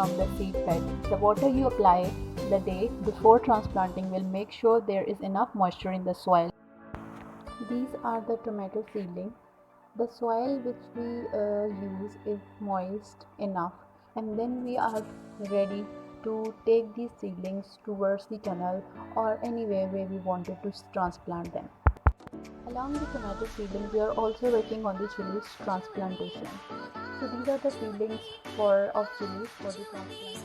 from the seed bed. The water you apply the day before transplanting will make sure there is enough moisture in the soil. These are the tomato seedlings. The soil which we use is moist enough, and then we are ready to take these seedlings towards the tunnel or anywhere where we wanted to transplant them. Along the tomato seedlings, we are also working on the chilies transplantation. So these are the seedlings of chilies for the transplantation.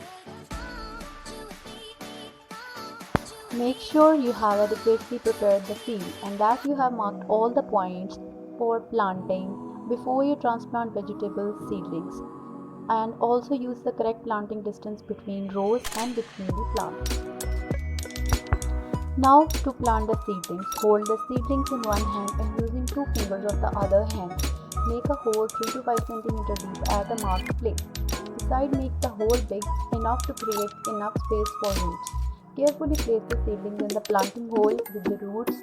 Make sure you have adequately prepared the field and that you have marked all the points for planting before you transplant vegetable seedlings, and also use the correct planting distance between rows and between the plants. Now to plant the seedlings, hold the seedlings in one hand and using two fingers of the other hand, make a hole 3 to 5 cm deep at the marked place. Beside, make the hole big enough to create enough space for roots. Carefully place the seedlings in the planting hole with the roots